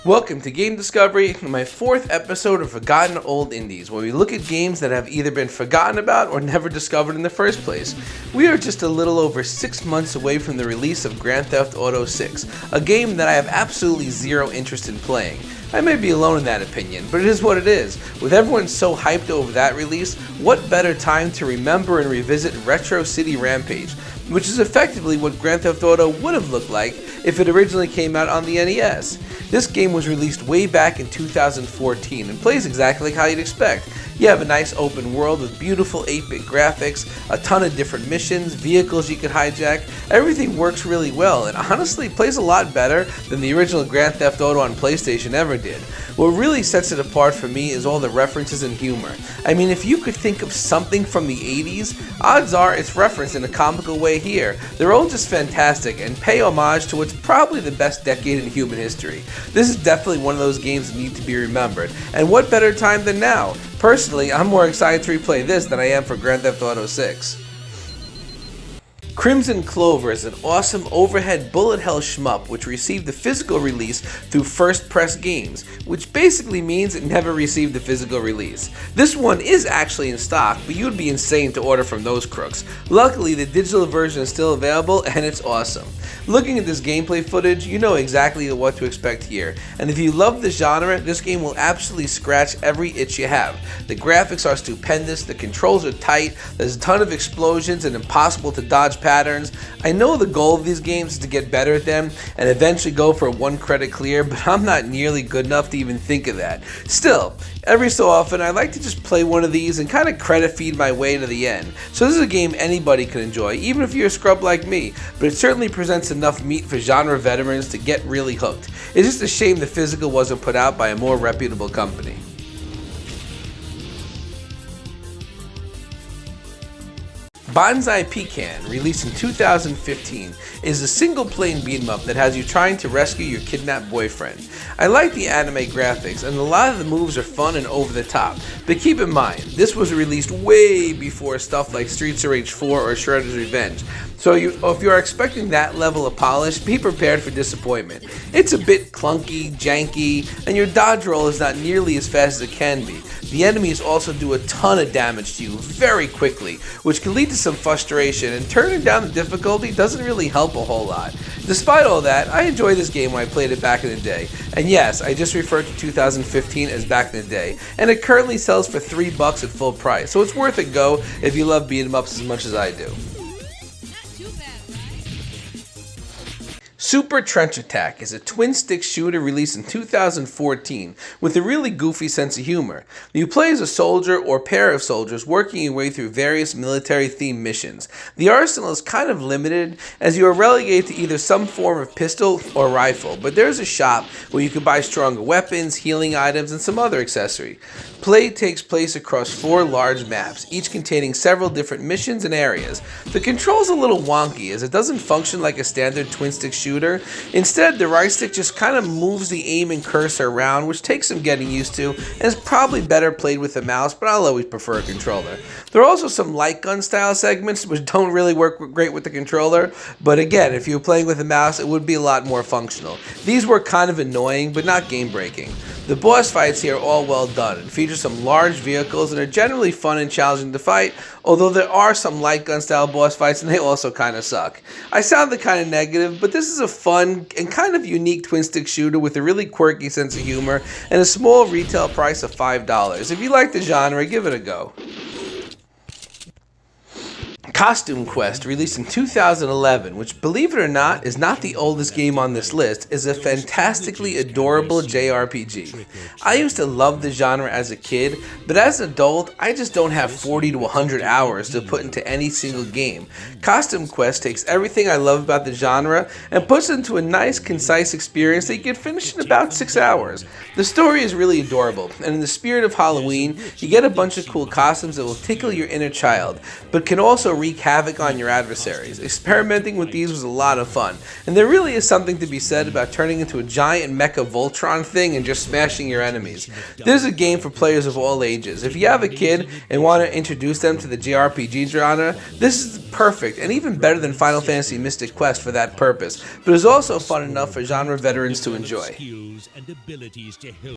Welcome to Game Discovery, my fourth episode of Forgotten Old Indies, where we look at games that have either been forgotten about or never discovered in the first place. We are just a little over 6 months away from the release of Grand Theft Auto 6, a game that I have absolutely zero interest in playing. I may be alone in that opinion, but it is what it is. With everyone so hyped over that release, what better time to remember and revisit Retro City Rampage, which is effectively what Grand Theft Auto would have looked like if it originally came out on the NES. This game was released way back in 2014 and plays exactly like how you'd expect. You have a nice open world with beautiful 8-bit graphics, a ton of different missions, vehicles you can hijack. Everything works really well and honestly plays a lot better than the original Grand Theft Auto on PlayStation ever did. What really sets it apart for me is all the references and humor. I mean, if you could think of something from the 80s, odds are it's referenced in a comical way here. They're all just fantastic and pay homage to what's probably the best decade in human history. This is definitely one of those games that need to be remembered, and what better time than now? Personally, I'm more excited to replay this than I am for Grand Theft Auto 6. Crimzon Clover is an awesome overhead bullet hell shmup which received the physical release through First Press Games, which basically means it never received the physical release. This one is actually in stock, but you'd be insane to order from those crooks. Luckily, the digital version is still available and it's awesome. Looking at this gameplay footage, you know exactly what to expect here, and if you love the genre, this game will absolutely scratch every itch you have. The graphics are stupendous, the controls are tight, there's a ton of explosions and impossible to dodge patterns. I know the goal of these games is to get better at them and eventually go for a 1-credit clear, but I'm not nearly good enough to even think of that. Still, every so often I like to just play one of these and kind of credit feed my way to the end. So this is a game anybody can enjoy, even if you're a scrub like me, but it certainly presents enough meat for genre veterans to get really hooked. It's just a shame the physical wasn't put out by a more reputable company. Banzai Pecan, released in 2015, is a single-playing beat-em-up that has you trying to rescue your kidnapped boyfriend. I like the anime graphics, and a lot of the moves are fun and over the top, but keep in mind, this was released way before stuff like Streets of Rage 4 or Shredder's Revenge, so if you are expecting that level of polish, be prepared for disappointment. It's a bit clunky, janky, and your dodge roll is not nearly as fast as it can be. The enemies also do a ton of damage to you very quickly, which can lead to some frustration, and turning down the difficulty doesn't really help a whole lot. Despite all that, I enjoyed this game when I played it back in the day. And yes, I just referred to 2015 as back in the day, and it currently sells for $3 at full price, so it's worth a go if you love beat 'em ups as much as I do. Super Trench Attack is a twin-stick shooter released in 2014 with a really goofy sense of humor. You play as a soldier or pair of soldiers working your way through various military-themed missions. The arsenal is kind of limited as you are relegated to either some form of pistol or rifle, but there is a shop where you can buy stronger weapons, healing items, and some other accessory. Play takes place across 4 large maps, each containing several different missions and areas. The control's a little wonky as it doesn't function like a standard twin-stick shooter. Instead, the right stick just kind of moves the aim and cursor around, which takes some getting used to, and is probably better played with a mouse, but I'll always prefer a controller. There are also some light gun style segments which don't really work great with the controller, but again, if you were playing with a mouse, it would be a lot more functional. These were kind of annoying, but not game breaking. The boss fights here are all well done and feature some large vehicles and are generally fun and challenging to fight, although there are some light gun style boss fights and they also kind of suck. I sounded kind of negative, but this is a fun and kind of unique twin-stick shooter with a really quirky sense of humor and a small retail price of $5. If you like the genre, give it a go. Costume Quest, released in 2011, which, believe it or not, is not the oldest game on this list, is a fantastically adorable JRPG. I used to love the genre as a kid, but as an adult, I just don't have 40 to 100 hours to put into any single game. Costume Quest takes everything I love about the genre and puts it into a nice, concise experience that you can finish in about 6 hours. The story is really adorable, and in the spirit of Halloween, you get a bunch of cool costumes that will tickle your inner child, but can also wreak havoc on your adversaries. Experimenting with these was a lot of fun, and there really is something to be said about turning into a giant mecha Voltron thing and just smashing your enemies. This is a game for players of all ages. If you have a kid and want to introduce them to the JRPG genre, this is perfect, and even better than Final Fantasy Mystic Quest for that purpose, but is also fun enough for genre veterans to enjoy.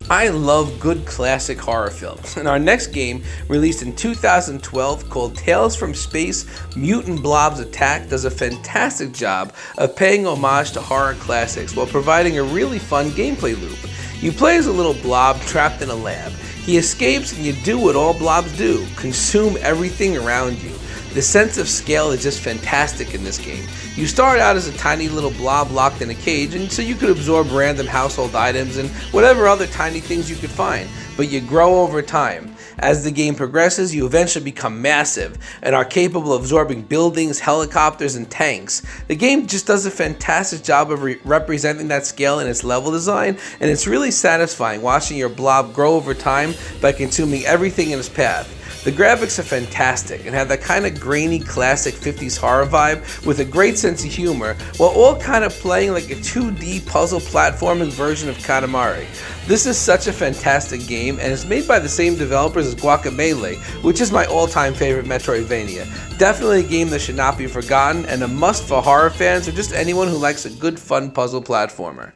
I love good classic horror films, and our next game, released in 2012, called Tales from Space: Mutant Blobs Attack, does a fantastic job of paying homage to horror classics while providing a really fun gameplay loop. You play as a little blob trapped in a lab. He escapes, and you do what all blobs do: consume everything around you. The sense of scale is just fantastic in this game. You start out as a tiny little blob locked in a cage, and so you could absorb random household items and whatever other tiny things you could find, but you grow over time. As the game progresses, you eventually become massive and are capable of absorbing buildings, helicopters, and tanks. The game just does a fantastic job of representing that scale in its level design, and it's really satisfying watching your blob grow over time by consuming everything in its path. The graphics are fantastic and have that kind of grainy classic 50s horror vibe with a great sense of humor, while all kind of playing like a 2D puzzle platforming version of Katamari. This is such a fantastic game, and it's made by the same developers as Guacamelee, which is my all-time favorite Metroidvania. Definitely a game that should not be forgotten, and a must for horror fans or just anyone who likes a good fun puzzle platformer.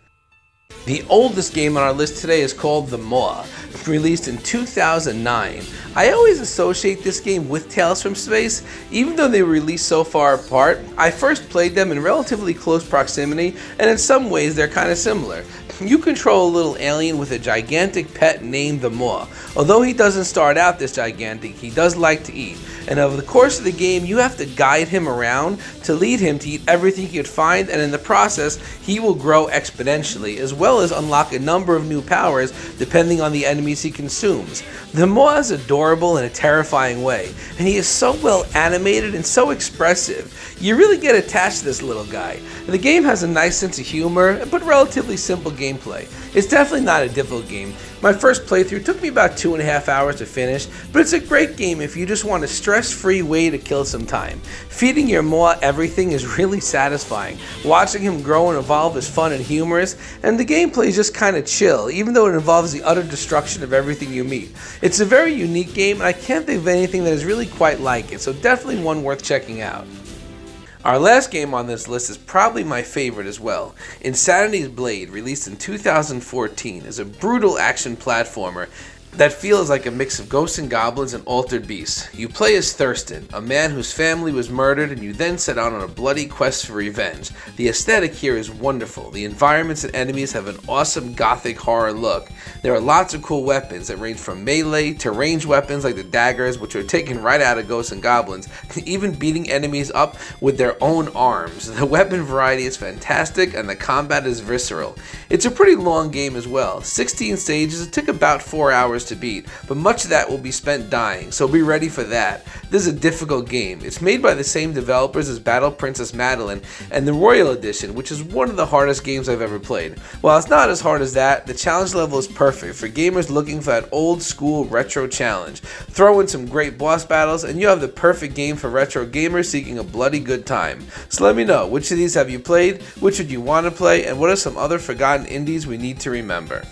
The oldest game on our list today is called The Maw, released in 2009. I always associate this game with Tales from Space, even though they were released so far apart. I first played them in relatively close proximity, and in some ways they're kind of similar. You control a little alien with a gigantic pet named the Maw. Although he doesn't start out this gigantic, he does like to eat. And over the course of the game, you have to guide him around to lead him to eat everything he could find, and in the process, he will grow exponentially, as well as unlock a number of new powers depending on the enemies he consumes. The Maw is adorable in a terrifying way, and he is so well animated and so expressive. You really get attached to this little guy. The game has a nice sense of humor, but relatively simple gameplay. It's definitely not a difficult game. My first playthrough took me about 2.5 hours to finish, but it's a great game if you just want a stress-free way to kill some time. Feeding your Maw everything is really satisfying. Watching him grow and evolve is fun and humorous, and the gameplay is just kind of chill, even though it involves the utter destruction of everything you meet. It's a very unique game, and I can't think of anything that is really quite like it, so definitely one worth checking out. Our last game on this list is probably my favorite as well. Insanity's Blade, released in 2014, is a brutal action platformer that feels like a mix of Ghosts and Goblins and Altered Beasts. You play as Thurston, a man whose family was murdered, and you then set out on a bloody quest for revenge. The aesthetic here is wonderful. The environments and enemies have an awesome gothic horror look. There are lots of cool weapons that range from melee to ranged weapons like the daggers, which are taken right out of Ghosts and Goblins, to even beating enemies up with their own arms. The weapon variety is fantastic, and the combat is visceral. It's a pretty long game as well. 16 stages, it took about 4 hours to beat, but much of that will be spent dying, so be ready for that. This is a difficult game. It's made by the same developers as Battle Princess Madeline and the Royal Edition, which is one of the hardest games I've ever played. While it's not as hard as that, the challenge level is perfect for gamers looking for that old school retro challenge. Throw in some great boss battles and you have the perfect game for retro gamers seeking a bloody good time. So let me know, which of these have you played, which would you want to play, and what are some other forgotten indies we need to remember?